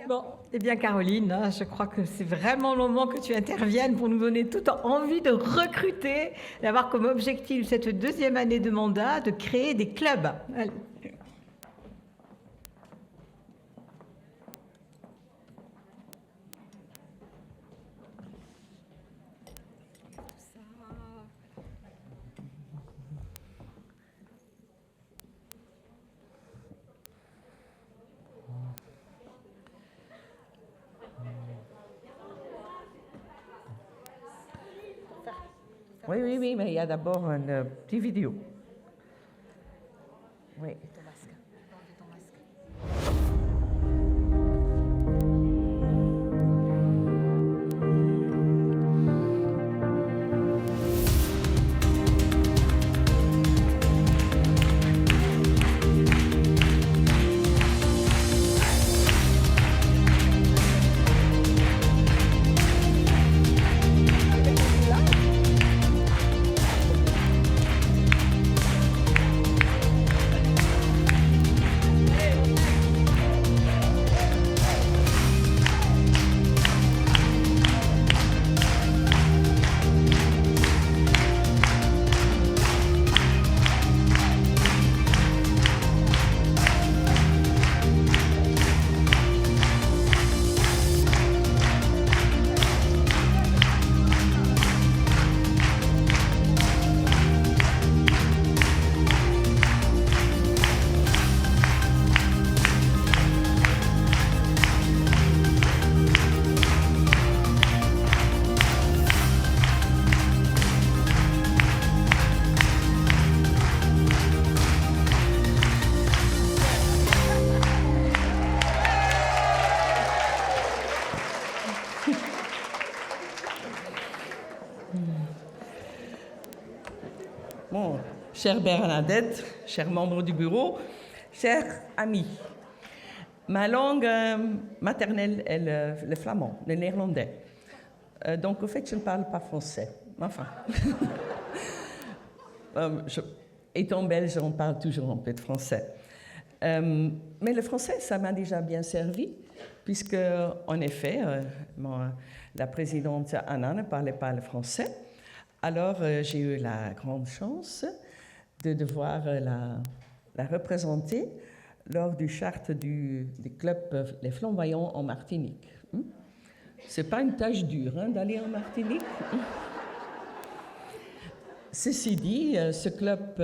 Bon, eh bien Caroline, hein, je crois que c'est vraiment le moment que tu interviennes pour nous donner toute envie de recruter, d'avoir comme objectif cette deuxième année de mandat, de créer des clubs. Allez. Oui, mais il y a d'abord une petite vidéo. Oui. Bon, chère Bernadette, chers membres du bureau, chers amis, ma langue maternelle est le flamand, le néerlandais. Donc, au fait, je ne parle pas français. Enfin, étant belge, on parle toujours un peu de français. Mais le français, ça m'a déjà bien servi, puisque, en effet, la présidente Anna ne parlait pas le français. Alors, j'ai eu la grande chance de devoir la représenter lors du charte du club Les Flamboyants en Martinique. C'est pas une tâche dure d'aller en Martinique. Ceci dit, ce club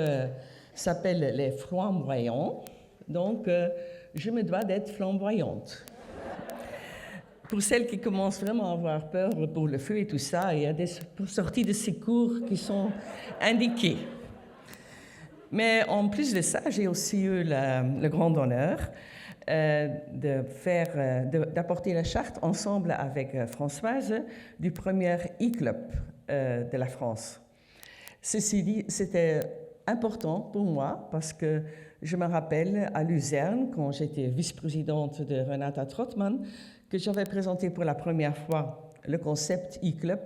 s'appelle Les Flamboyants, donc je me dois d'être flamboyante. Pour celles qui commencent vraiment à avoir peur pour le feu et tout ça, il y a des sorties de secours qui sont indiquées. Mais en plus de ça, j'ai aussi eu le grand honneur d'apporter la charte ensemble avec Françoise du premier e-club de la France. Ceci dit, c'était important pour moi parce que je me rappelle à Luzerne, quand j'étais vice-présidente de Renata Trottmann, que j'avais présenté pour la première fois le concept e-club,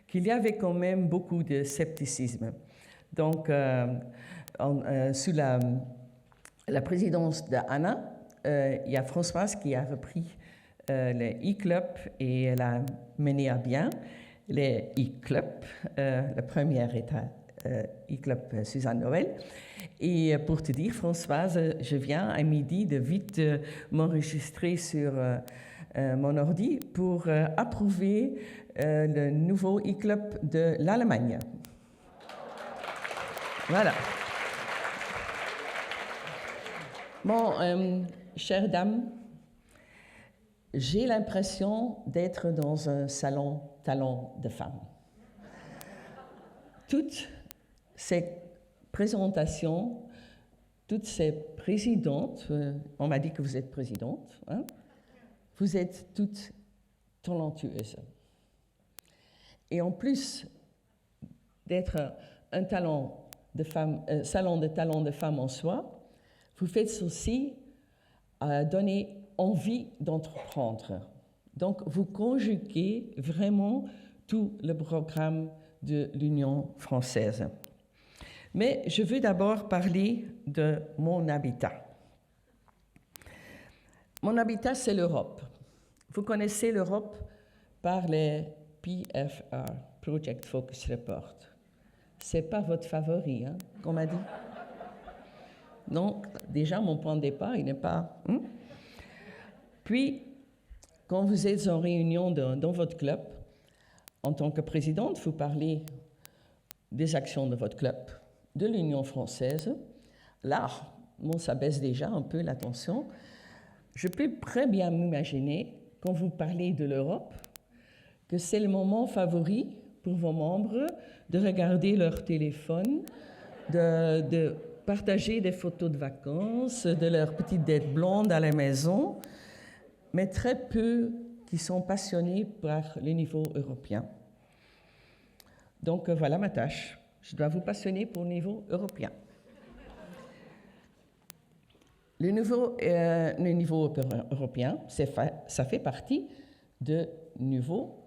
qu'il y avait quand même beaucoup de scepticisme. Donc, sous la présidence d'Anna, il y a Françoise qui a repris le e-club et elle a mené à bien les e-clubs, le premier état e-club Suzanne Noël. Et pour te dire, Françoise, je viens à midi de vite m'enregistrer sur mon ordi pour approuver le nouveau e-club de l'Allemagne. Voilà. Bon, chère dame, j'ai l'impression d'être dans un salon talent de femmes. Toutes ces présentations, toutes ces présidentes, on m'a dit que vous êtes présidente, hein, vous êtes toutes talentueuses. Et en plus d'être un talent de femme, salon de talent de femmes en soi, vous faites aussi donner envie d'entreprendre. Donc, vous conjuguez vraiment tout le programme de l'Union française. Mais je veux d'abord parler de mon habitat. Mon habitat, c'est l'Europe. vous connaissez l'Europe par les PFR, Project Focus Report. Ce n'est pas votre favori, hein, qu'on m'a dit. Donc, déjà, mon point de départ, il n'est pas... Puis, quand vous êtes en réunion dans votre club, en tant que présidente, vous parlez des actions de votre club, de l'Union française. Là, bon, ça baisse déjà un peu la tension. Je peux très bien m'imaginer, quand vous parlez de l'Europe, que c'est le moment favori pour vos membres de regarder leur téléphone, de partager des photos de vacances, de leur petite tête blonde à la maison, mais très peu qui sont passionnés par le niveau européen. Donc voilà ma tâche. Je dois vous passionner pour le niveau européen. Le niveau européen, ça fait partie du niveau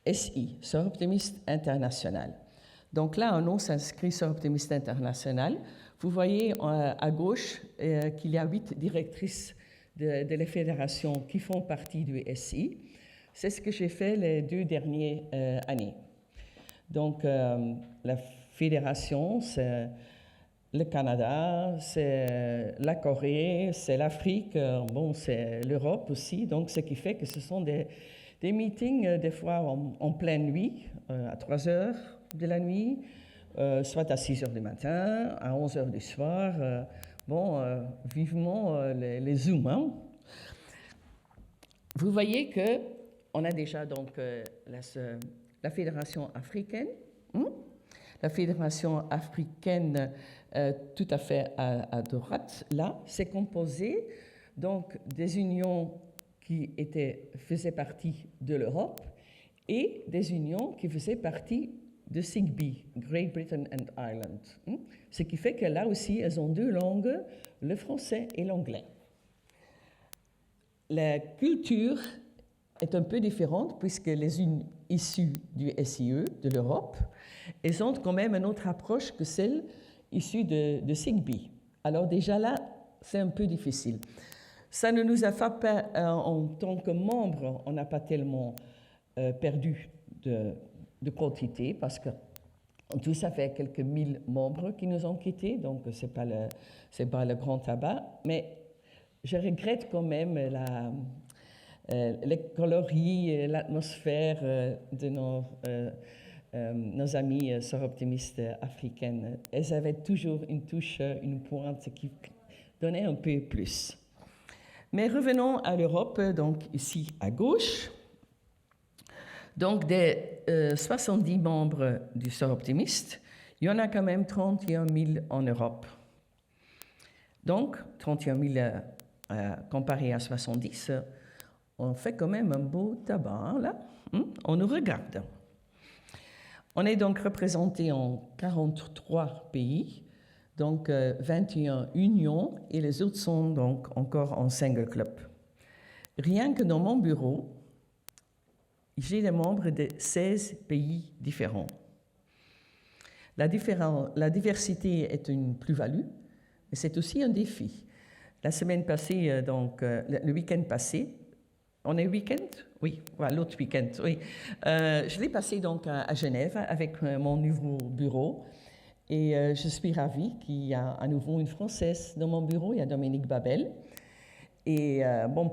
SI, Sœurs Optimistes International. Donc là, un nom s'inscrit Sœurs Optimistes International. Vous voyez à gauche qu'il y a 8 directrices de la fédération qui font partie du SI. C'est ce que j'ai fait les 2 dernières années. Donc, la fédération, c'est le Canada, c'est la Corée, c'est l'Afrique, bon, c'est l'Europe aussi. Donc, ce qui fait que ce sont des meetings, des fois en pleine nuit, à 3 heures de la nuit, soit à 6 heures du matin, à 11 heures du soir. Vivement les Zooms. Hein. Vous voyez qu'on a déjà donc la Fédération africaine. La Fédération africaine, tout à fait à droite, là, c'est composé donc des unions qui faisaient partie de l'Europe et des unions qui faisaient partie de SIGBI, Great Britain and Ireland. Ce qui fait que là aussi, elles ont 2 langues, le français et l'anglais. La culture est un peu différente puisque les unes issues du SIE, de l'Europe, elles ont quand même une autre approche que celle issue de SIGBI. Alors déjà là, c'est un peu difficile. Ça ne nous a pas, en tant que membres, on n'a pas tellement perdu de quantité parce que tout ça fait quelques 1000 membres qui nous ont quittés, donc c'est pas le grand tabac, mais je regrette quand même les coloris, l'atmosphère de nos amis sœurs optimistes africaines. Elles avaient toujours une touche, une pointe qui donnait un peu plus. Mais revenons à l'Europe, donc ici à gauche. Donc des 70 membres du Sœurs Optimistes, il y en a quand même 31 000 en Europe. Donc 31 000 comparé à 70, on fait quand même un beau tabac, là. On nous regarde. On est donc représenté en 43 pays, donc 21 unions, et les autres sont donc encore en single club. Rien que dans mon bureau, j'ai des membres de 16 pays différents. La diversité est une plus-value, mais c'est aussi un défi. La semaine passée, donc le week-end passé, on est week-end? Oui, voilà, l'autre week-end, oui. Je l'ai passé donc à Genève avec mon nouveau bureau et je suis ravie qu'il y a à nouveau une Française dans mon bureau, il y a Dominique Babel. Et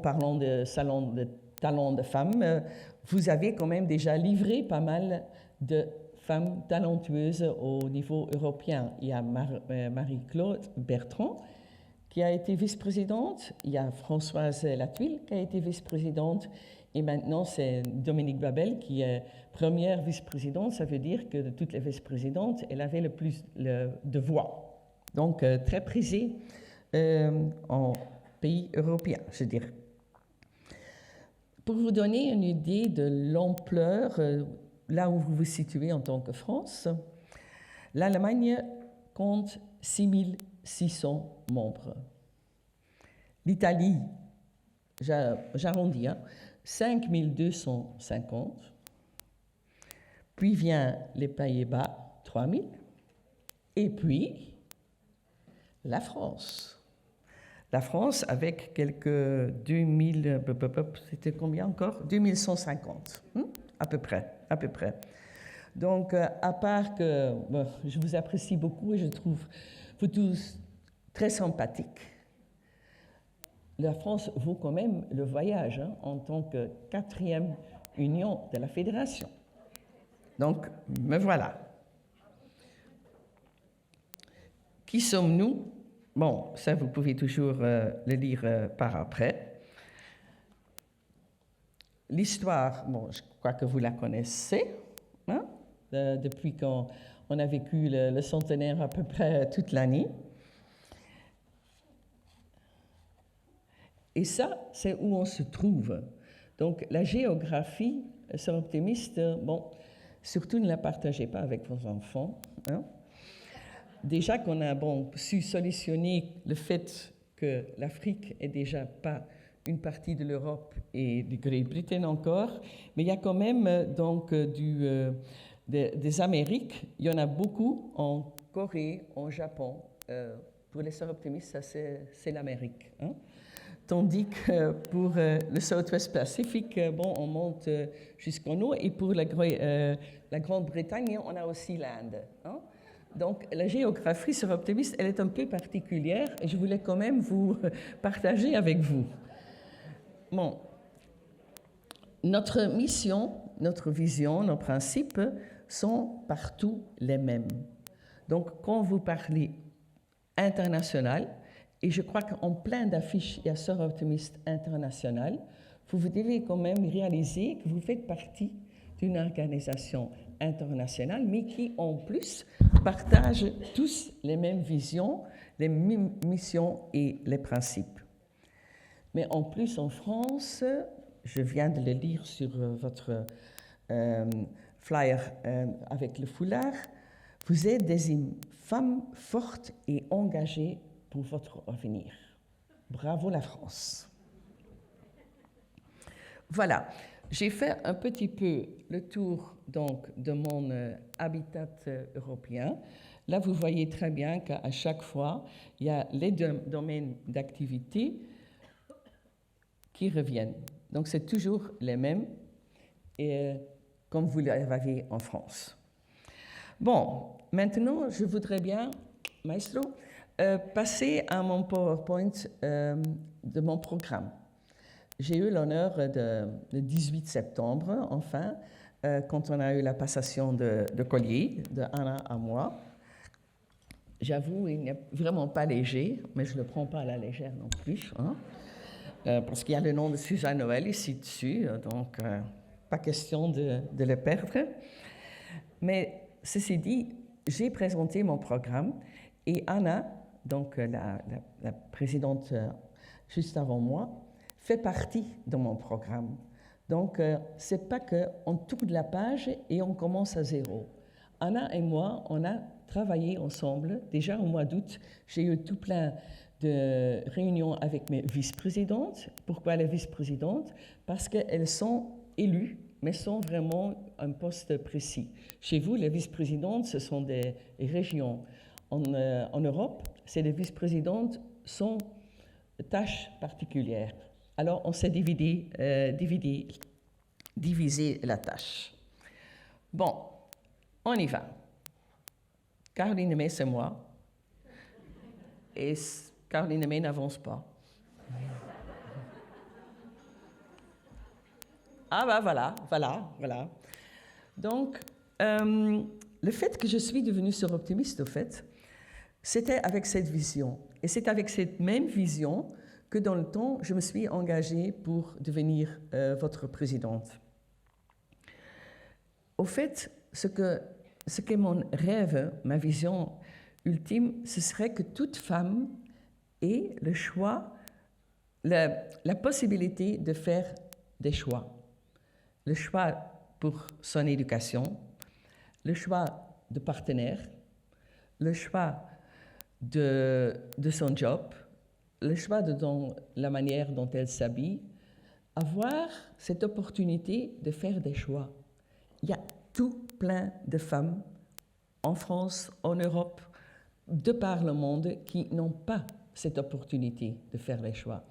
parlons de salon de talent de femmes, vous avez quand même déjà livré pas mal de femmes talentueuses au niveau européen. Il y a Marie-Claude Bertrand, qui a été vice-présidente. Il y a Françoise Latuile, qui a été vice-présidente. Et maintenant, c'est Dominique Babel qui est première vice-présidente. Ça veut dire que de toutes les vice-présidentes, elle avait le plus de voix. Donc, très prisée en pays européen, je dirais. Pour vous donner une idée de l'ampleur, là où vous vous situez en tant que France, l'Allemagne compte 6600 membres. L'Italie, j'arrondis, 5250. Puis vient les Pays-Bas, 3000. Et puis, la France. la France avec quelques 2000, c'était combien encore 2150, à peu près. Donc, à part que je vous apprécie beaucoup et je trouve vous tous très sympathiques, la France vaut quand même le voyage en tant que 4e union de la fédération. Donc, me voilà. Qui sommes-nous? Bon, ça, vous pouvez toujours le lire par après. L'histoire, bon, je crois que vous la connaissez, hein? Depuis qu'on a vécu le centenaire à peu près toute l'année. Et ça, c'est où on se trouve. Donc, la géographie, Sœur Optimiste, bon, surtout ne la partagez pas avec vos enfants. Hein? Déjà qu'on a su solutionner le fait que l'Afrique est déjà pas une partie de l'Europe et du Grande-Bretagne encore, mais il y a quand même des Amériques, il y en a beaucoup en Corée, en Japon. Pour les Sœurs Optimistes, ça c'est l'Amérique. Hein? Tandis que pour le Southwest Pacifique, on monte jusqu'en haut. Et pour la Grande-Bretagne, on a aussi l'Inde. Hein? Donc, la géographie Sœur Optimiste, elle est un peu particulière et je voulais quand même vous partager avec vous. Bon, notre mission, notre vision, nos principes sont partout les mêmes. Donc, quand vous parlez international, et je crois qu'en plein d'affiches, il y a Sœur Optimiste internationale, vous devez quand même réaliser que vous faites partie d'une organisation internationale, mais qui, en plus, partage tous les mêmes visions, les mêmes missions et les principes. Mais en plus, en France, je viens de le lire sur votre flyer avec le foulard, vous êtes des femmes fortes et engagées pour votre avenir. Bravo la France. Voilà, j'ai fait un petit peu le tour donc, de mon habitat européen. Là, vous voyez très bien qu'à chaque fois, il y a les domaines d'activité qui reviennent. Donc, c'est toujours les mêmes, et, comme vous l'avez en France. Bon, maintenant, je voudrais bien, Maestro, passer à mon PowerPoint de mon programme. J'ai eu l'honneur le 18 septembre, enfin, quand on a eu la passation de collier de Anna à moi. J'avoue, il n'est vraiment pas léger, mais je ne le prends pas à la légère non plus, hein, parce qu'il y a le nom de Suzanne Noël ici dessus, donc pas question de le perdre. Mais ceci dit, j'ai présenté mon programme et Anna, donc la présidente juste avant moi, fait partie de mon programme. Donc, c'est pas qu'on tourne la page et on commence à zéro. Anna et moi, on a travaillé ensemble. Déjà au mois d'août, j'ai eu tout plein de réunions avec mes vice-présidentes. Pourquoi les vice-présidentes? Parce qu'elles sont élues, mais sont vraiment un poste précis. Chez vous, les vice-présidentes, ce sont des régions. En Europe, c'est les vice-présidentes sont tâches particulières. Alors, on s'est divisé la tâche. Bon, on y va. Caroline May, c'est moi. Et Caroline May n'avance pas. Ah ben voilà. Donc, le fait que je suis devenue Sœur Optimiste, au fait, c'était avec cette vision. Et c'est avec cette même vision que dans le temps, je me suis engagée pour devenir votre présidente. Au fait, ce qu'est mon rêve, ma vision ultime, ce serait que toute femme ait le choix, la possibilité de faire des choix. Le choix pour son éducation, le choix de partenaire, le choix de son job, le choix dans la manière dont elle s'habille, avoir cette opportunité de faire des choix. Il y a tout plein de femmes en France, en Europe, de par le monde, qui n'ont pas cette opportunité de faire les choix.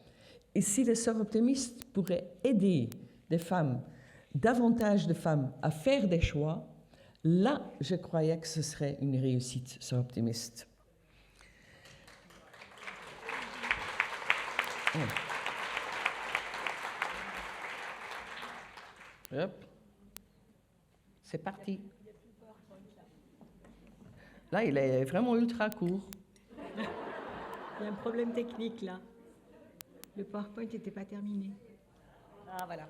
Et si les sœurs optimistes pourraient aider des femmes, davantage de femmes, à faire des choix, là, je croyais que ce serait une réussite, sœurs optimistes. Hop. C'est parti. Là, il est vraiment ultra court. Il y a un problème technique là. Le PowerPoint n'était pas terminé. Ah voilà.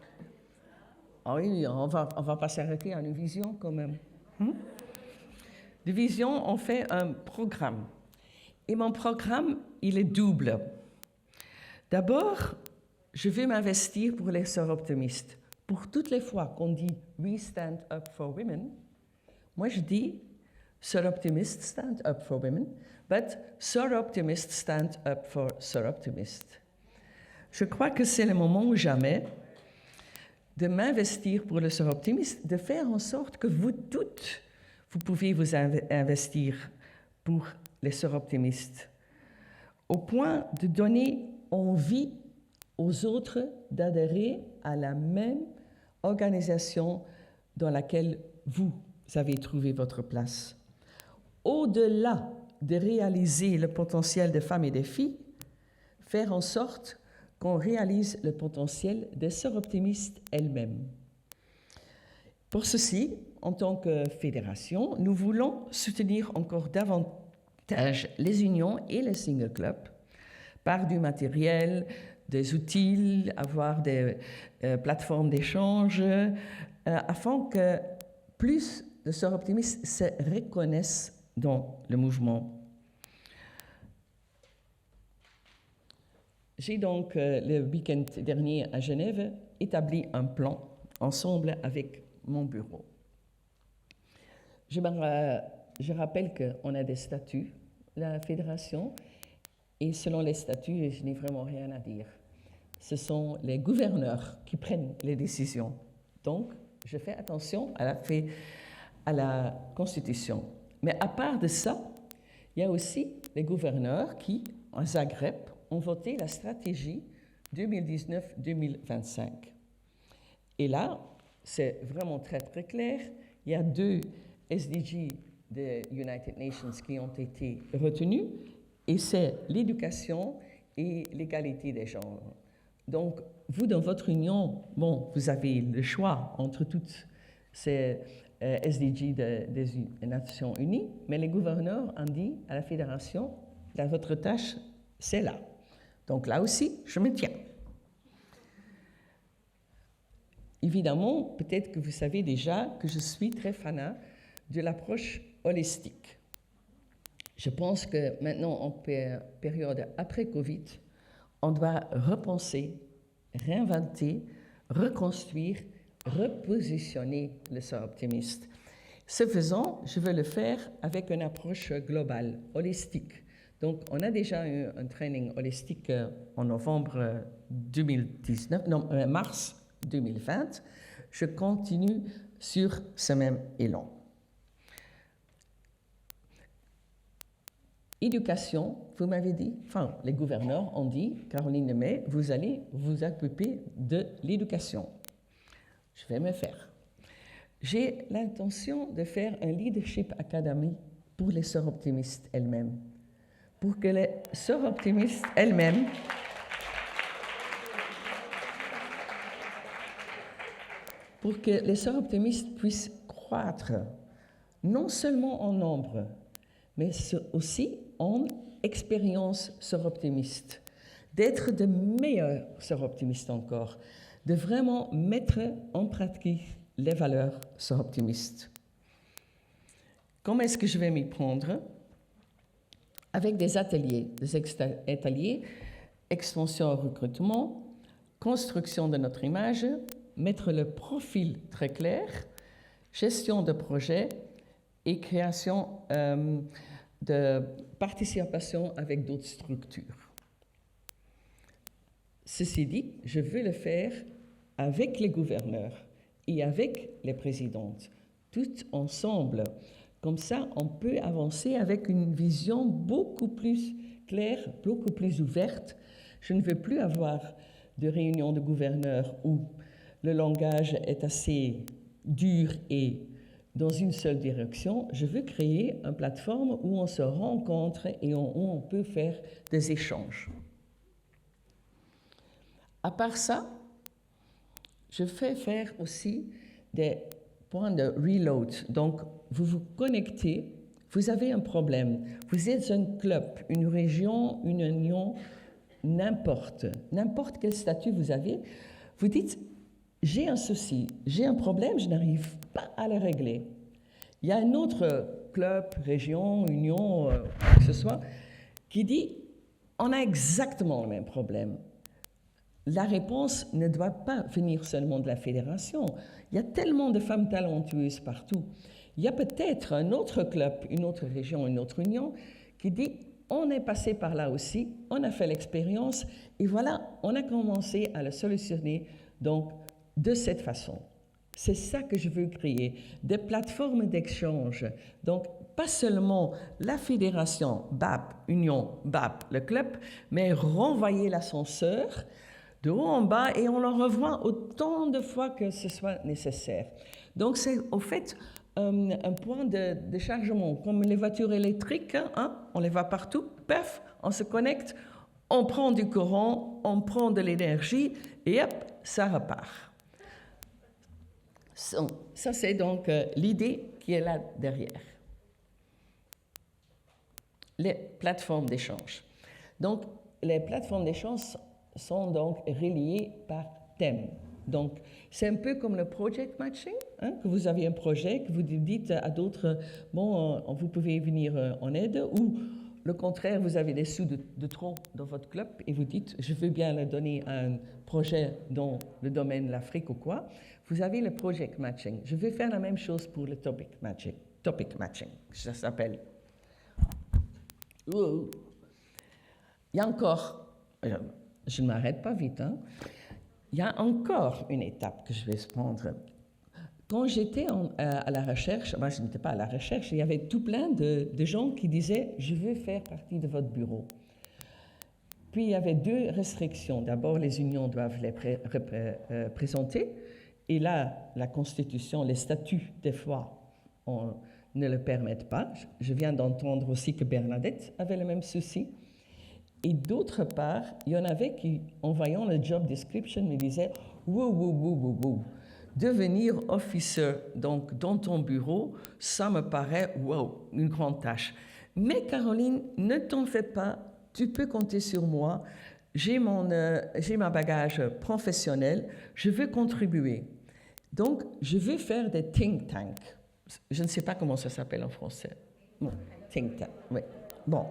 Ah oui, on va pas s'arrêter à une vision quand même. De vision, on fait un programme. Et mon programme, il est double. D'abord, je veux m'investir pour les sœurs optimistes. Pour toutes les fois qu'on dit « We stand up for women », moi je dis « Sœurs optimistes stand up for women », but « Sœurs optimistes stand up for sœurs optimistes ». Je crois que c'est le moment ou jamais de m'investir pour les sœurs optimistes, de faire en sorte que vous toutes, vous pouvez vous investir pour les sœurs optimistes, au point de donner envie aux autres d'adhérer à la même organisation dans laquelle vous avez trouvé votre place. Au-delà de réaliser le potentiel des femmes et des filles, faire en sorte qu'on réalise le potentiel des sœurs optimistes elles-mêmes. Pour ceci, en tant que fédération, nous voulons soutenir encore davantage les unions et les single clubs par du matériel, des outils, avoir des plateformes d'échange, afin que plus de sœurs optimistes se reconnaissent dans le mouvement. J'ai donc, le week-end dernier à Genève, établi un plan ensemble avec mon bureau. Je rappelle qu'on a des statuts, la fédération, et selon les statuts, je n'ai vraiment rien à dire. Ce sont les gouverneurs qui prennent les décisions. Donc, je fais attention à la Constitution. Mais à part de ça, il y a aussi les gouverneurs qui, à Zagreb, ont voté la stratégie 2019-2025. Et là, c'est vraiment très, très clair. Il y a 2 SDG des United Nations qui ont été retenus, et c'est l'éducation et l'égalité des genres. Donc, vous, dans votre union, bon, vous avez le choix entre toutes ces SDG des Nations Unies, mais les gouverneurs ont dit à la fédération, votre tâche, c'est là. Donc là aussi, je me tiens. Évidemment, peut-être que vous savez déjà que je suis très fanat de l'approche holistique. Je pense que maintenant, en période après Covid, on doit repenser, réinventer, reconstruire, repositionner le sœurs optimiste. Ce faisant, je veux le faire avec une approche globale, holistique. Donc, on a déjà eu un training holistique en novembre 2019, non, mars 2020. Je continue sur ce même élan. Éducation, vous m'avez dit, enfin, les gouverneurs ont dit, Caroline Lemay, vous allez vous occuper de l'éducation. Je vais me faire. J'ai l'intention de faire un Leadership Academy pour les sœurs optimistes elles-mêmes. Pour que les sœurs optimistes elles-mêmes puissent croître, non seulement en nombre, mais aussi en expérience sœurs optimistes, d'être de meilleurs sœurs optimistes encore, de vraiment mettre en pratique les valeurs sœurs optimistes. Comment est-ce que je vais m'y prendre? Avec des ateliers, extension recrutement, construction de notre image, mettre le profil très clair, gestion de projet et création de participation avec d'autres structures. Ceci dit, je veux le faire avec les gouverneurs et avec les présidentes, toutes ensemble. Comme ça, on peut avancer avec une vision beaucoup plus claire, beaucoup plus ouverte. Je ne veux plus avoir de réunions de gouverneurs où le langage est assez dur et dans une seule direction. Je veux créer une plateforme où on se rencontre et où on peut faire des échanges. À part ça, je fais faire aussi des points de reload. Donc, vous vous connectez, vous avez un problème, vous êtes un club, une région, une union, n'importe quel statut vous avez, vous dites, j'ai un souci, j'ai un problème, je n'arrive pas à le régler. Il y a un autre club, région, union, quoi que ce soit, qui dit, on a exactement le même problème. La réponse ne doit pas venir seulement de la fédération. Il y a tellement de femmes talentueuses partout. Il y a peut-être un autre club, une autre région, une autre union qui dit on est passé par là aussi, on a fait l'expérience et voilà, on a commencé à le solutionner donc de cette façon. C'est ça que je veux créer, des plateformes d'échange. Donc, pas seulement la fédération BAP, union BAP, le club, mais renvoyer l'ascenseur de haut en bas et on le revoit autant de fois que ce soit nécessaire. Donc c'est au fait un point de chargement, comme les voitures électriques, hein, on les voit partout, paf, on se connecte, on prend du courant, on prend de l'énergie et hop, ça repart. Ça c'est donc l'idée qui est là derrière. Les plateformes d'échange. Donc les plateformes d'échange sont donc reliés par thème. Donc, c'est un peu comme le project matching, hein, que vous avez un projet, que vous dites à d'autres, bon, vous pouvez venir en aide, ou le contraire, vous avez des sous de trop dans votre club et vous dites, je veux bien le donner à un projet dans le domaine de l'Afrique ou quoi. Vous avez le project matching. Je vais faire la même chose pour le topic matching. Topic matching, ça s'appelle. Il y a encore... Je ne m'arrête pas vite. Hein. Il y a encore une étape que je vais prendre. Quand j'étais à la recherche, moi je n'étais pas à la recherche, il y avait tout plein de gens qui disaient « je veux faire partie de votre bureau ». Puis il y avait deux restrictions. D'abord, les unions doivent les présenter. Et là, la Constitution, les statuts, des fois, ne le permettent pas. Je viens d'entendre aussi que Bernadette avait le même souci. Et d'autre part, il y en avait qui, en voyant le job description, me disaient « wow, devenir officer donc, dans ton bureau, ça me paraît, wow, une grande tâche. Mais Caroline, ne t'en fais pas, tu peux compter sur moi, j'ai ma bagage professionnel, je veux contribuer. Donc, je veux faire des think tanks. Je ne sais pas comment ça s'appelle en français. Bon, think tank, oui. Bon.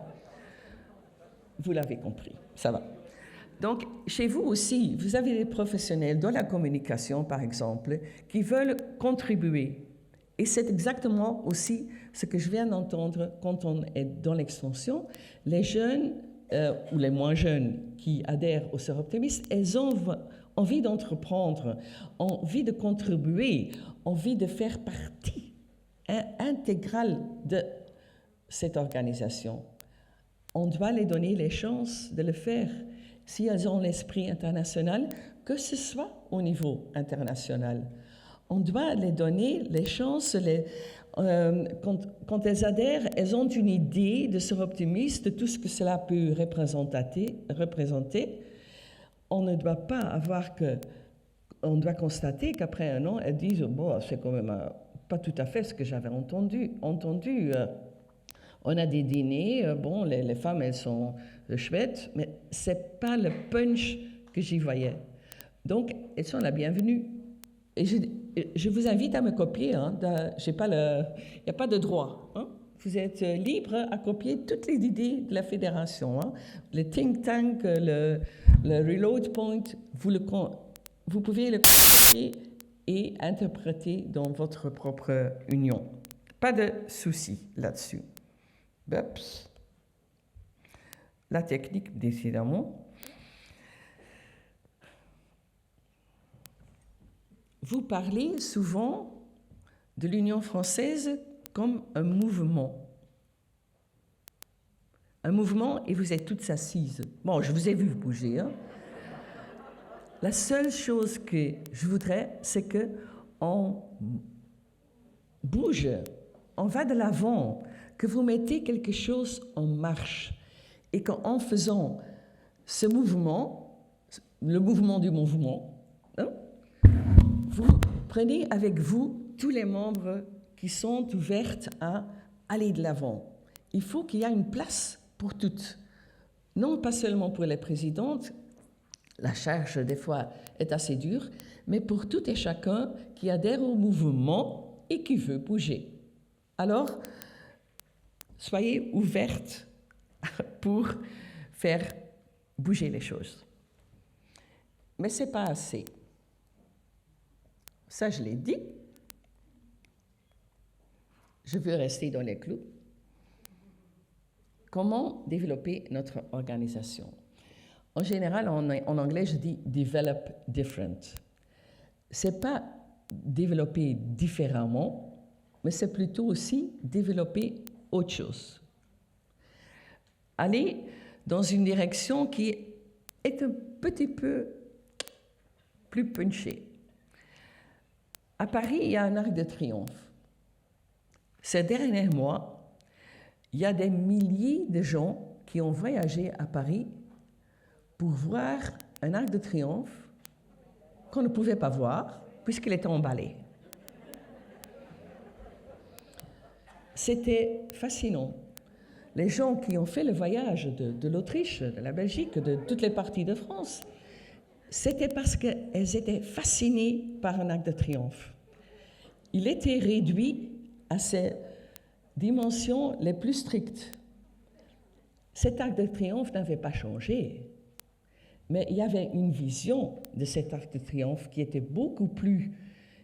Vous l'avez compris, ça va. Donc, chez vous aussi, vous avez des professionnels dans la communication, par exemple, qui veulent contribuer. Et c'est exactement aussi ce que je viens d'entendre quand on est dans l'extension. Les jeunes ou les moins jeunes qui adhèrent au Sœurs Optimistes, elles ont envie d'entreprendre, envie de contribuer, envie de faire partie intégrale de cette organisation. On doit les donner les chances de le faire si elles ont l'esprit international, que ce soit au niveau international. On doit les donner les chances, quand elles adhèrent, elles ont une idée de Sœurs Optimistes, de tout ce que cela peut représenter. On ne doit pas avoir on doit constater qu'après un an, elles disent « bon, c'est quand même pas tout à fait ce que j'avais entendu. On a des dîners, bon, les femmes, elles sont chouettes, mais ce n'est pas le punch que j'y voyais. » Donc, elles sont la bienvenue. Et je vous invite à me copier. Hein, il n'y a pas de droit. Hein. Vous êtes libre à copier toutes les idées de la fédération. Hein. Le think tank, le reload point, vous pouvez le copier et interpréter dans votre propre union. Pas de souci là-dessus. Ups. La technique, décidément. Vous parlez souvent de l'Union française comme un mouvement un mouvement et vous êtes toutes assises. Bon, je vous ai vu bouger. Hein. La seule chose que je voudrais, c'est qu'on bouge, on va de l'avant, que vous mettez quelque chose en marche et qu'en faisant ce mouvement, le mouvement du mouvement, hein, vous prenez avec vous tous les membres qui sont ouverts à aller de l'avant. Il faut qu'il y ait une place pour toutes. Non pas seulement pour les présidentes, la charge des fois est assez dure, mais pour tout et chacun qui adhère au mouvement et qui veut bouger. Alors, soyez ouvertes pour faire bouger les choses. Mais ce n'est pas assez. Ça, je l'ai dit. Je veux rester dans les clous. Comment développer notre organisation? En général, en anglais, je dis « develop different ». Ce n'est pas développer différemment, mais c'est plutôt aussi développer autre chose. Aller dans une direction qui est un petit peu plus punchée. À Paris, il y a un arc de triomphe. Ces derniers mois, il y a des milliers de gens qui ont voyagé à Paris pour voir un arc de triomphe qu'on ne pouvait pas voir puisqu'il était emballé. C'était fascinant. Les gens qui ont fait le voyage de l'Autriche, de la Belgique, de toutes les parties de France, c'était parce qu'elles étaient fascinées par un arc de triomphe. Il était réduit à ses dimensions les plus strictes. Cet arc de triomphe n'avait pas changé, mais il y avait une vision de cet arc de triomphe qui était beaucoup plus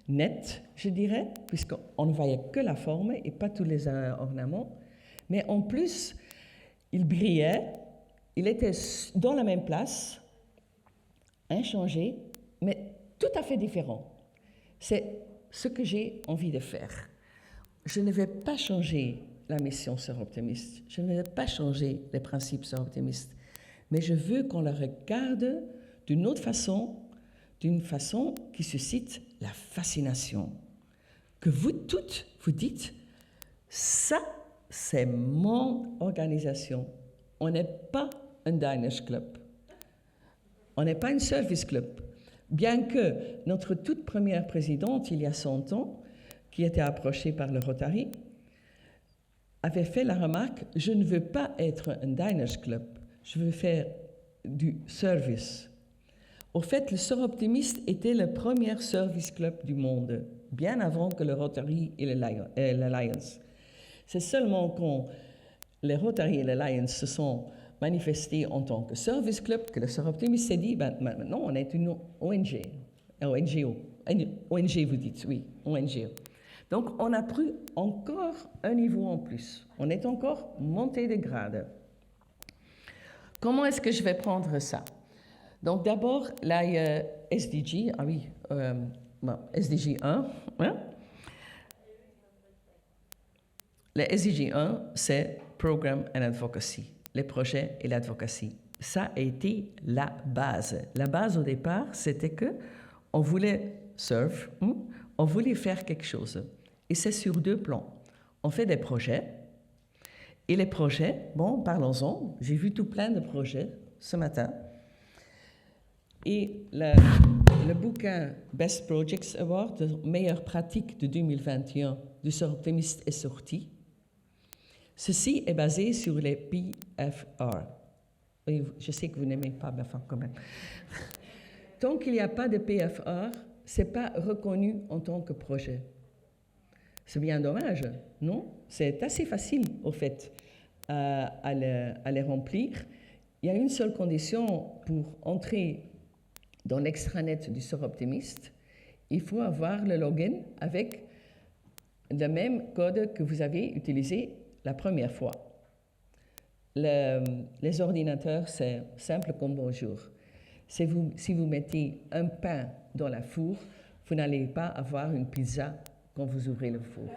nette, je dirais, puisqu'on ne voyait que la forme et pas tous les ornements. Mais en plus, il brillait, il était dans la même place, inchangé, mais tout à fait différent. C'est ce que j'ai envie de faire. Je ne vais pas changer la mission Sœurs Optimistes, je ne vais pas changer les principes Sœurs Optimistes, mais je veux qu'on la regarde d'une autre façon, d'une façon qui suscite la fascination. Que vous toutes, vous dites, ça, c'est mon organisation. On n'est pas un diners club. On n'est pas un service club. Bien que notre toute première présidente, il y a 100 ans, qui était approchée par le Rotary, avait fait la remarque « Je ne veux pas être un diners club, je veux faire du service ». Au fait, le Sœurs Optimistes était le premier service club du monde, bien avant que le Rotary et le Lions. C'est seulement quand les Rotary et les Lions se sont manifestés en tant que service club que le Sœurs Optimistes s'est dit ben, maintenant on est une ONG. ONG, vous dites, oui, ONG. Donc on a pris encore un niveau en plus. On est encore monté de grade. Comment est-ce que je vais prendre ça? Donc d'abord, là, il y a SDG, SDG 1. Hein? Le SDG 1, c'est Program and Advocacy, les projets et l'advocacy. Ça a été la base. La base au départ, c'était qu'on voulait serve, on voulait faire quelque chose. Et c'est sur deux plans. On fait des projets, et les projets, bon, parlons-en, j'ai vu tout plein de projets ce matin. Et le bouquin Best Projects Award, meilleure pratique de 2021 du Sœurs Optimistes est sorti. Ceci est basé sur les PFR. Oui, je sais que vous n'aimez pas, mais enfin quand même. Tant qu'il n'y a pas de PFR, ce n'est pas reconnu en tant que projet. C'est bien dommage, non? C'est assez facile, au fait, à les remplir. Il y a une seule condition pour entrer dans l'extranet du Sœurs Optimistes. Il faut avoir le login avec le même code que vous avez utilisé la première fois. Les ordinateurs, c'est simple comme bonjour. Si vous mettez un pain dans la four, vous n'allez pas avoir une pizza quand vous ouvrez le four.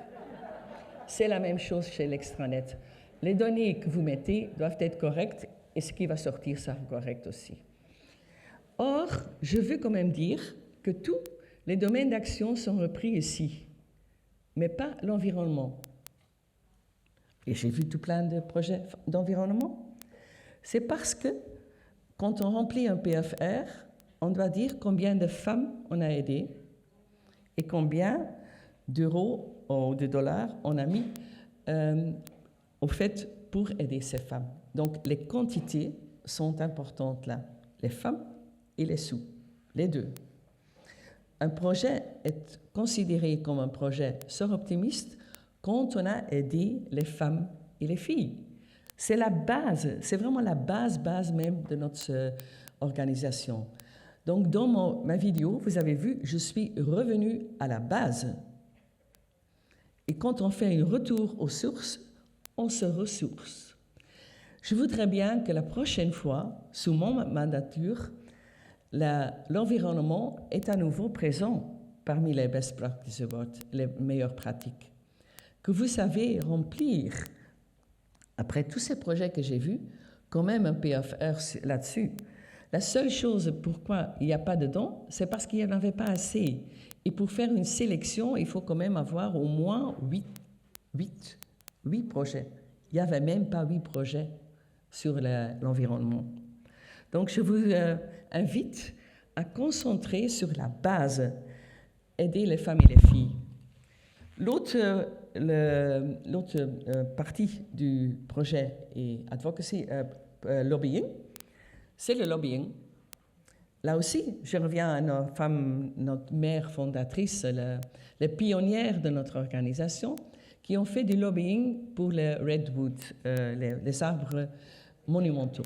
C'est la même chose chez l'extranet. les données que vous mettez doivent être correctes et ce qui va sortir sera correct aussi. Or, je veux quand même dire que tous les domaines d'action sont repris ici, mais pas l'environnement. Et j'ai vu tout plein de projets d'environnement. C'est parce que quand on remplit un PFR, on doit dire combien de femmes on a aidées et combien d'euros ou de dollars on a mis au fait pour aider ces femmes. Donc les quantités sont importantes là, les femmes et les sous, les deux. Un projet est considéré comme un projet Soroptimist quand on a aidé les femmes et les filles. C'est la base, c'est vraiment la base même de notre organisation. Donc dans ma vidéo, vous avez vu, je suis revenue à la base. Et quand on fait un retour aux sources, on se ressource. Je voudrais bien que la prochaine fois, sous mon mandature, l'environnement est à nouveau présent parmi les best practices awards, les meilleures pratiques. Que vous savez remplir, après tous ces projets que j'ai vus, quand même un PFR là-dessus. La seule chose pourquoi il n'y a pas dedans, c'est parce qu'il n'y en avait pas assez. Et pour faire une sélection, il faut quand même avoir au moins 8 projets. Il n'y avait même pas 8 projets sur l'environnement. Donc, je vous invite à concentrer sur la base, aider les femmes et les filles. L'autre partie du projet et advocacy, lobbying, c'est le lobbying. Là aussi, je reviens à nos femmes, notre mère fondatrice, les pionnières de notre organisation, qui ont fait du lobbying pour les redwood, les arbres monumentaux.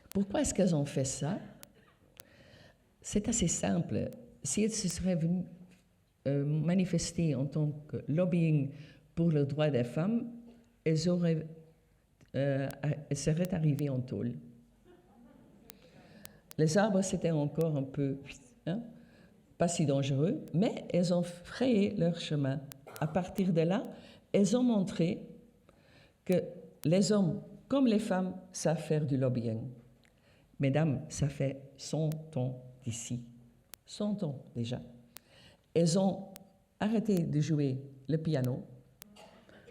Pourquoi est-ce qu'elles ont fait ça? C'est assez simple. Si elles se seraient venues manifester en tant que lobbying pour le droit des femmes, elles seraient arrivées en tôle. Les arbres, c'était encore un peu, pas si dangereux, mais elles ont frayé leur chemin. À partir de là, elles ont montré que les hommes, comme les femmes, savent faire du lobbying. Mesdames, ça fait 100 ans d'ici. 100 ans déjà. Elles ont arrêté de jouer le piano.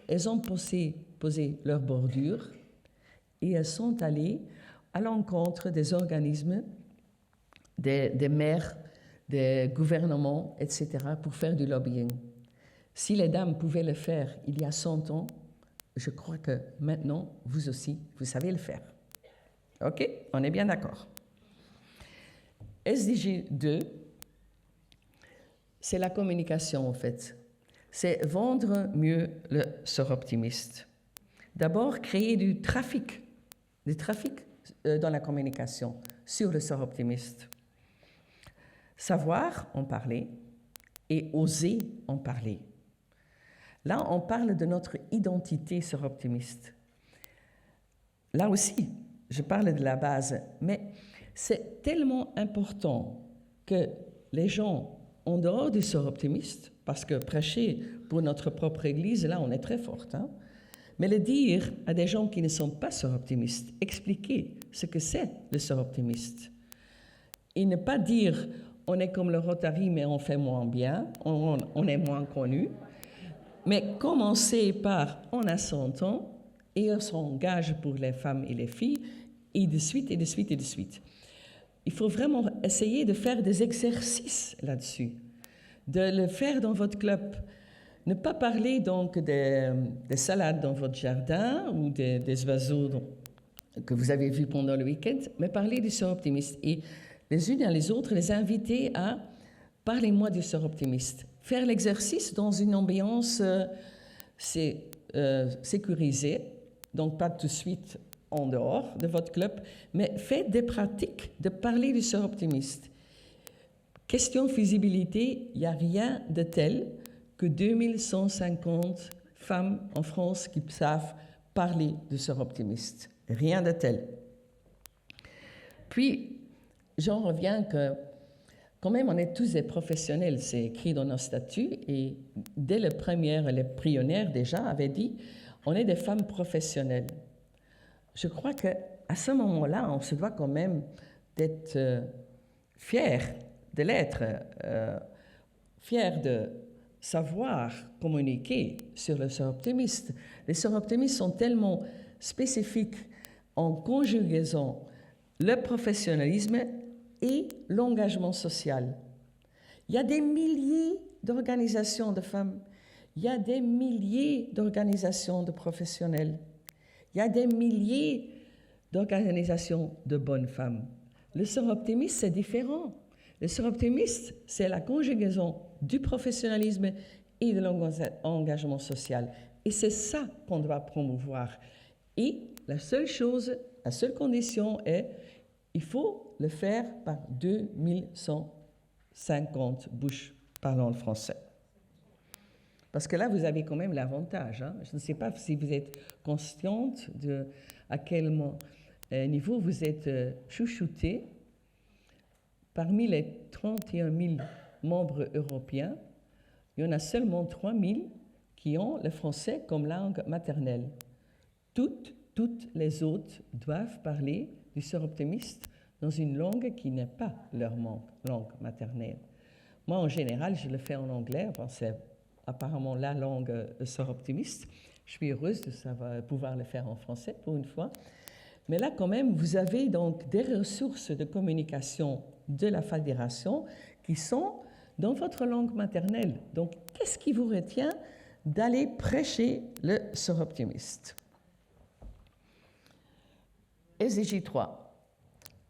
Elles ont posé leur bordure et elles sont allées à l'encontre des organismes, des maires, des gouvernements, etc., pour faire du lobbying. Si les dames pouvaient le faire il y a 100 ans, je crois que maintenant, vous aussi, vous savez le faire. OK? On est bien d'accord. SDG 2, c'est la communication, en fait. C'est vendre mieux le Soroptimist. D'abord, créer du trafic dans la communication sur le Soroptimist. Savoir en parler et oser en parler. Là, on parle de notre identité Soroptimist. Là aussi, je parle de la base, mais c'est tellement important que les gens, en dehors du Soroptimist, parce que prêcher pour notre propre Église, là, on est très fort, mais le dire à des gens qui ne sont pas Soroptimistes, expliquer ce que c'est le Soroptimist. Et ne pas dire on est comme le Rotary, mais on fait moins bien, on est moins connu. Mais commencer par on a 100 ans et on s'engage pour les femmes et les filles, et de suite, et de suite, et de suite. Il faut vraiment essayer de faire des exercices là-dessus, de le faire dans votre club. Ne pas parler donc des salades dans votre jardin ou des oiseaux que vous avez vus pendant le week-end, mais parler du Soroptimist. Et les unes à les autres, les inviter à « parlez-moi du Soroptimist ». Faire l'exercice dans une ambiance sécurisée, donc pas tout de suite en dehors de votre club, mais faites des pratiques de parler du Soroptimist. Question visibilité, il n'y a rien de tel que 2150 femmes en France qui savent parler du Soroptimist. Rien de tel. Puis, j'en reviens que quand même, on est tous des professionnels, c'est écrit dans nos statuts, et dès les pionnières déjà avaient dit, On est des femmes professionnelles. Je crois qu'à ce moment-là, on se doit quand même d'être fiers de l'être, fiers de savoir communiquer sur le sœurs optimistes. Les sœurs optimistes sont tellement spécifiques en conjugaison le professionnalisme et l'engagement social. Il y a des milliers d'organisations de femmes, il y a des milliers d'organisations de professionnels, il y a des milliers d'organisations de bonnes femmes. Le sœurs optimiste, c'est différent. Le sœurs optimiste, c'est la conjugaison du professionnalisme et de l'engagement social. Et c'est ça qu'on doit promouvoir. Et la seule condition est, il faut le faire par 2150 bouches parlant le français. Parce que là, vous avez quand même l'avantage. Hein? Je ne sais pas si vous êtes consciente de à quel niveau vous êtes chouchouté. Parmi les 31 000 membres européens, il y en a seulement 3 000 qui ont le français comme langue maternelle. Toutes les autres doivent parler du sœurs optimiste dans une langue qui n'est pas leur langue maternelle. Moi, en général, je le fais en anglais, c'est apparemment la langue sœurs optimiste. Je suis heureuse de pouvoir le faire en français pour une fois. Mais là, quand même, vous avez donc des ressources de communication de la fédération qui sont dans votre langue maternelle. Donc, qu'est-ce qui vous retient d'aller prêcher le sœurs optimiste? SDJ 3.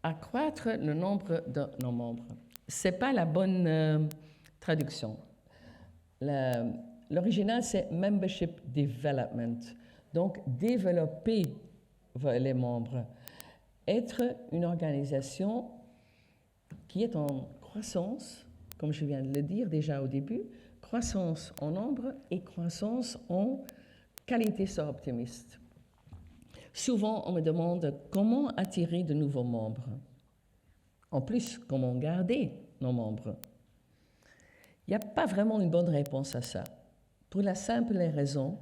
Accroître le nombre de nos membres. Ce n'est pas la bonne traduction. L'original, c'est Membership Development. Donc, développer les membres. Être une organisation qui est en croissance, comme je viens de le dire déjà au début, croissance en nombre et croissance en qualité sœurs optimiste. Souvent, on me demande comment attirer de nouveaux membres. En plus, comment garder nos membres. Il n'y a pas vraiment une bonne réponse à ça. Pour la simple raison,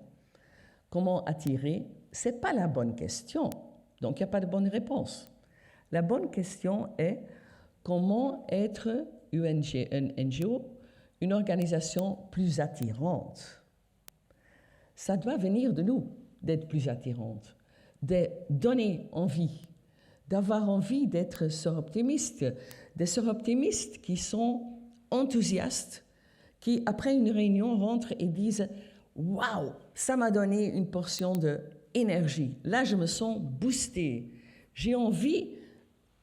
comment attirer, ce n'est pas la bonne question. Donc, il n'y a pas de bonne réponse. La bonne question est comment être une NGO, une organisation plus attirante. Ça doit venir de nous, d'être plus attirante, de donner envie, d'avoir envie d'être sœurs optimistes, des sœurs optimistes qui sont enthousiastes, qui, après une réunion, rentrent et disent « Waouh, ça m'a donné une portion d'énergie. Là, je me sens boostée. J'ai envie,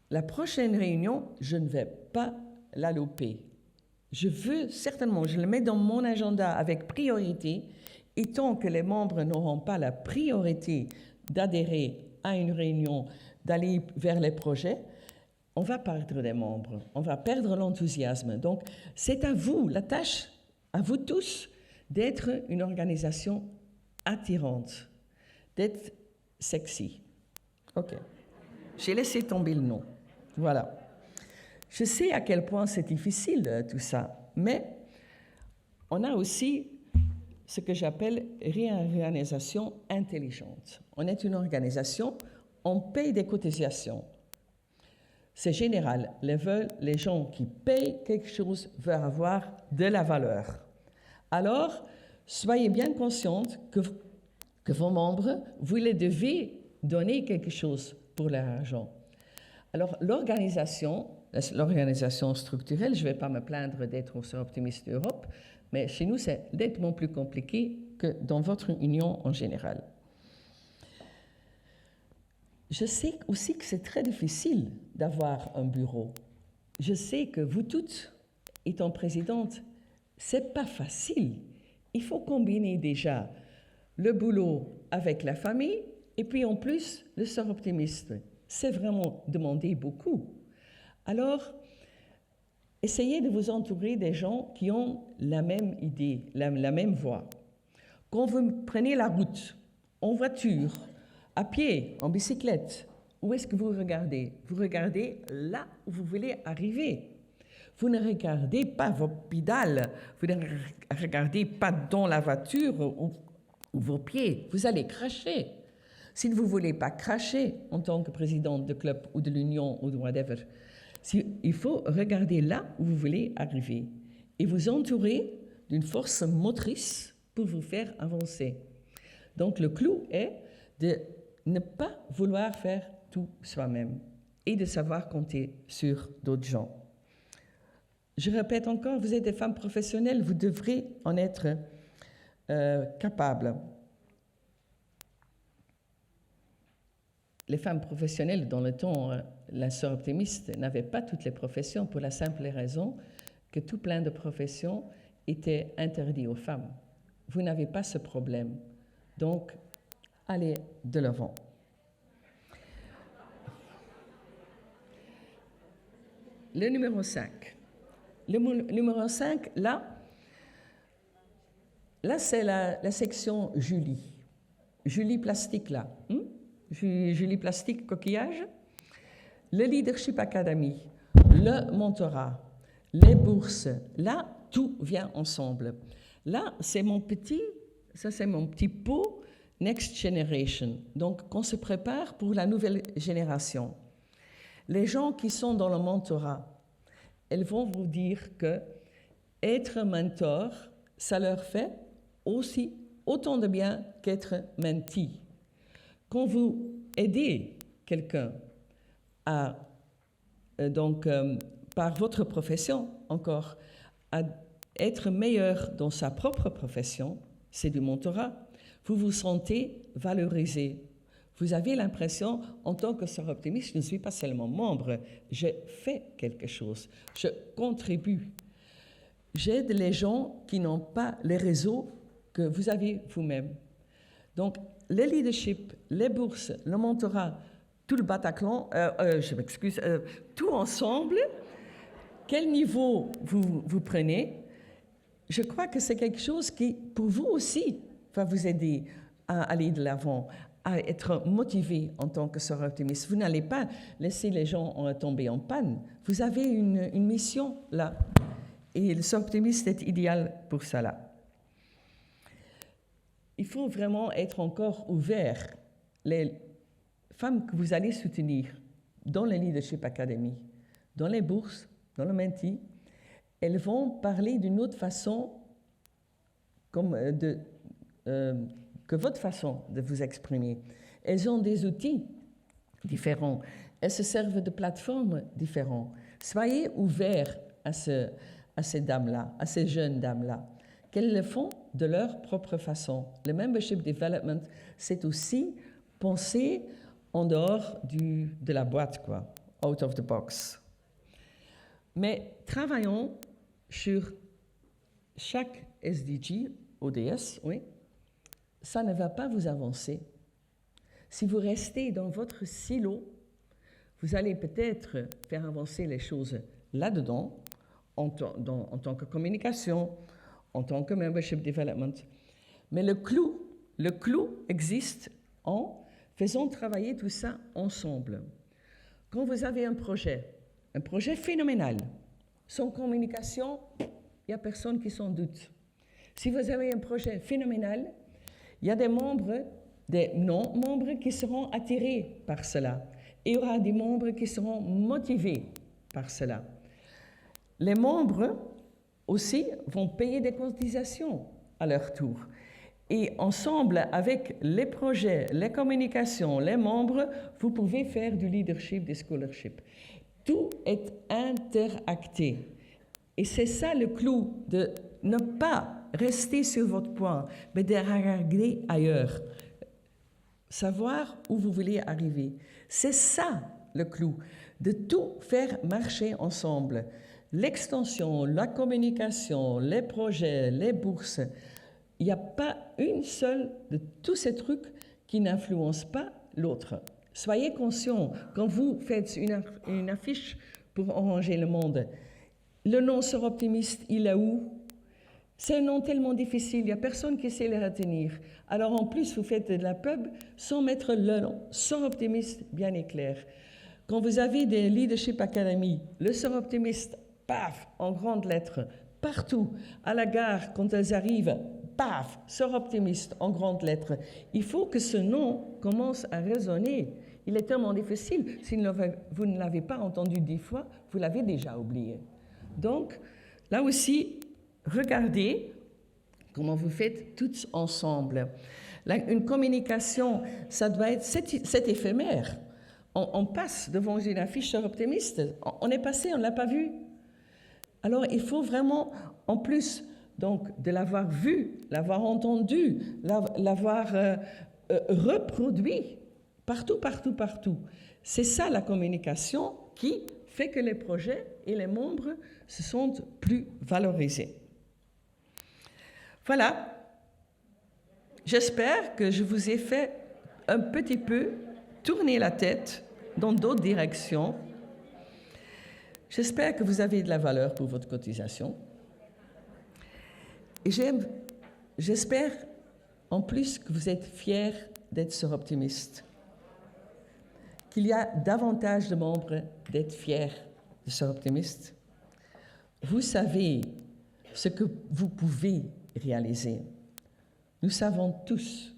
la prochaine réunion, je ne vais pas la louper. Je veux certainement, je le mets dans mon agenda avec priorité, et tant que les membres n'auront pas la priorité d'adhérer à une réunion, d'aller vers les projets, on va perdre des membres, on va perdre l'enthousiasme. Donc, c'est à vous, la tâche, à vous tous, d'être une organisation attirante, d'être sexy. OK. J'ai laissé tomber le nom. Voilà. Je sais à quel point c'est difficile, tout ça, mais on a aussi ce que j'appelle réorganisation intelligente. On est une organisation, on paye des cotisations. C'est général. Les gens qui payent quelque chose veulent avoir de la valeur. Alors, soyez bien consciente que vos membres, vous les devez donner quelque chose pour leur argent. Alors, l'organisation structurelle, je ne vais pas me plaindre d'être au Sœurs Optimistes Europe, mais chez nous, c'est nettement plus compliqué que dans votre union en général. Je sais aussi que c'est très difficile d'avoir un bureau. Je sais que vous toutes, étant présidente, c'est pas facile. Il faut combiner déjà le boulot avec la famille et puis en plus le Sœurs Optimistes. C'est vraiment demander beaucoup. Alors, essayez de vous entourer des gens qui ont la même idée, la même voie. Quand vous prenez la route, en voiture, à pied, en bicyclette, où est-ce que vous regardez? Vous regardez là où vous voulez arriver. Vous ne regardez pas vos pédales, vous ne regardez pas dans la voiture ou vos pieds, vous allez cracher. Si vous ne voulez pas cracher en tant que présidente de club ou de l'union ou de whatever, il faut regarder là où vous voulez arriver et vous entourer d'une force motrice pour vous faire avancer. Donc le clou est de ne pas vouloir faire tout soi-même et de savoir compter sur d'autres gens. Je répète encore, vous êtes des femmes professionnelles, vous devrez en être capables. Les femmes professionnelles, dans le temps, la sœur optimiste n'avait pas toutes les professions pour la simple raison que tout plein de professions étaient interdites aux femmes. Vous n'avez pas ce problème. Donc, allez de l'avant. Le numéro 5. Le numéro 5, là c'est la section Julie. Julie plastique, là. Julie plastique, coquillage. Le Leadership Academy, le mentorat, les bourses. Là, tout vient ensemble. Là, c'est mon petit pot Next Generation. Donc, qu'on se prépare pour la nouvelle génération. Les gens qui sont dans le mentorat, elles vont vous dire que être mentor, ça leur fait aussi autant de bien qu'être mentee. Quand vous aidez quelqu'un à, par votre profession encore, à être meilleur dans sa propre profession, c'est du mentorat, vous vous sentez valorisé. Vous avez l'impression, en tant que sœur optimiste, je ne suis pas seulement membre, je fais quelque chose, je contribue. J'aide les gens qui n'ont pas les réseaux que vous avez vous-même. Donc, le leadership, les bourses, le mentorat, tout le Bataclan, tout ensemble, quel niveau vous prenez, je crois que c'est quelque chose qui, pour vous aussi, va vous aider à aller de l'avant, à être motivé en tant que sœur optimiste. Vous n'allez pas laisser les gens tomber en panne. Vous avez une mission là. Et le sœur optimiste est idéal pour cela. Il faut vraiment être encore ouvert. Les femmes que vous allez soutenir dans le Leadership Academy, dans les bourses, dans le mentee, elles vont parler d'une autre façon que votre façon de vous exprimer. Elles ont des outils différents. Elles se servent de plateformes différentes. Soyez ouverts à ces dames-là, à ces jeunes dames-là, qu'elles le font de leur propre façon. Le membership development, c'est aussi penser en dehors de la boîte, quoi, out of the box. Mais travaillons sur chaque SDG, ODS, oui, ça ne va pas vous avancer. Si vous restez dans votre silo, vous allez peut-être faire avancer les choses là-dedans, en tant que communication, en tant que membership development. Mais le clou existe en faisant travailler tout ça ensemble. Quand vous avez un projet phénoménal, sans communication, il n'y a personne qui s'en doute. Si vous avez un projet phénoménal, il y a des non-membres qui seront attirés par cela. Et il y aura des membres qui seront motivés par cela. Les membres aussi vont payer des cotisations à leur tour. Et ensemble, avec les projets, les communications, les membres, vous pouvez faire du leadership, des scholarships. Tout est interacté. Et c'est ça le clou, de ne pas rester sur votre point, mais de regarder ailleurs. Savoir où vous voulez arriver. C'est ça le clou, de tout faire marcher ensemble. L'extension, la communication, les projets, les bourses. Il n'y a pas une seule de tous ces trucs qui n'influencent pas l'autre. Soyez conscients, quand vous faites une affiche pour arranger le monde, le nom sœur optimiste, il est où? C'est un nom tellement difficile, il n'y a personne qui sait le retenir. Alors en plus, vous faites de la pub sans mettre le nom, sœur optimiste bien et clair. Quand vous avez des Leadership Academy, le sœur optimiste, paf, en grandes lettres, partout, à la gare, quand elles arrivent, paf, Sœur Optimiste en grandes lettres. Il faut que ce nom commence à résonner. Il est tellement difficile. Si vous ne l'avez pas entendu 10 fois, vous l'avez déjà oublié. Donc, là aussi, regardez comment vous faites toutes ensemble. Une communication, ça doit être, c'est éphémère. On passe devant une affiche Sœur Optimiste. On est passé, on ne l'a pas vu. Alors, il faut vraiment, en plus donc, de l'avoir vu, l'avoir entendu, l'avoir reproduit partout, partout, partout. C'est ça la communication qui fait que les projets et les membres se sentent plus valorisés. Voilà. J'espère que je vous ai fait un petit peu tourner la tête dans d'autres directions. J'espère que vous avez de la valeur pour votre cotisation. Et j'espère en plus que vous êtes fiers d'être Sœur Optimiste, qu'il y a davantage de membres d'être fiers de Sœur Optimiste. Vous savez ce que vous pouvez réaliser. Nous savons tous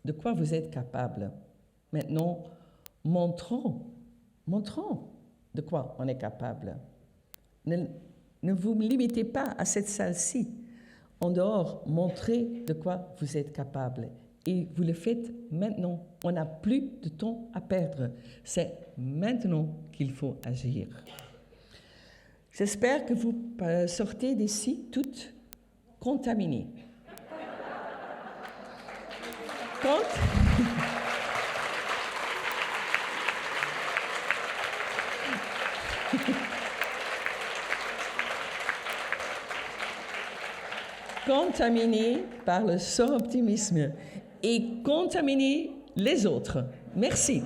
de quoi vous êtes capables. Maintenant, montrons de quoi on est capable. Ne vous limitez pas à cette salle-ci. En dehors, montrez de quoi vous êtes capable. Et vous le faites maintenant. On n'a plus de temps à perdre. C'est maintenant qu'il faut agir. J'espère que vous sortez d'ici toutes contaminées. Contaminé par le Sœur Optimisme et contaminer les autres. Merci.